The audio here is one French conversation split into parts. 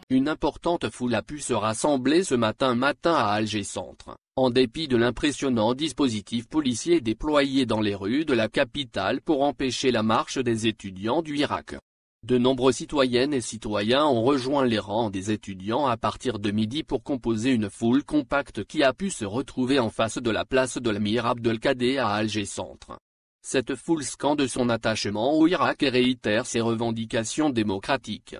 Une importante foule a pu se rassembler ce matin à Alger Centre, en dépit de l'impressionnant dispositif policier déployé dans les rues de la capitale pour empêcher la marche des étudiants du Irak. De nombreux citoyennes et citoyens ont rejoint les rangs des étudiants à partir de midi pour composer une foule compacte qui a pu se retrouver en face de la place de l'Amir Abdelkader à Alger Centre. Cette foule scande son attachement au Irak et réitère ses revendications démocratiques.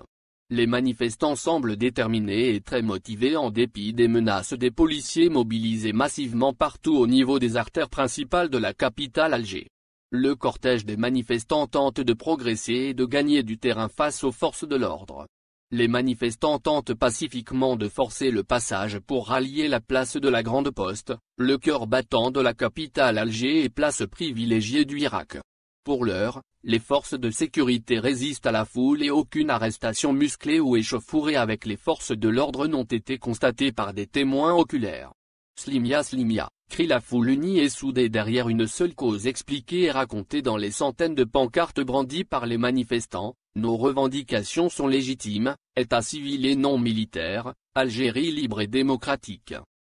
Les manifestants semblent déterminés et très motivés en dépit des menaces des policiers mobilisés massivement partout au niveau des artères principales de la capitale Alger. Le cortège des manifestants tente de progresser et de gagner du terrain face aux forces de l'ordre. Les manifestants tentent pacifiquement de forcer le passage pour rallier la place de la Grande Poste, le cœur battant de la capitale Alger et place privilégiée du Irak. Pour l'heure, les forces de sécurité résistent à la foule et aucune arrestation musclée ou échauffourée avec les forces de l'ordre n'ont été constatées par des témoins oculaires. Slimia Slimia, crie la foule unie et soudée derrière une seule cause expliquée et racontée dans les centaines de pancartes brandies par les manifestants. Nos revendications sont légitimes, État civil et non militaire, Algérie libre et démocratique.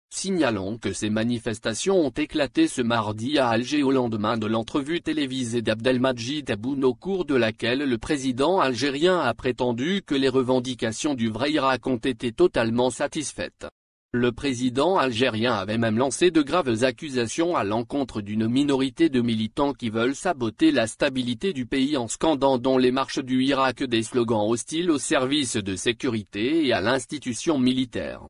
Signalons que ces manifestations ont éclaté ce mardi à Alger au lendemain de l'entrevue télévisée d'Abdelmadjid Tebboune au cours de laquelle le président algérien a prétendu que les revendications du vrai Irak ont été totalement satisfaites. Le président algérien avait même lancé de graves accusations à l'encontre d'une minorité de militants qui veulent saboter la stabilité du pays en scandant dans les marches du Irak des slogans hostiles aux services de sécurité et à l'institution militaire.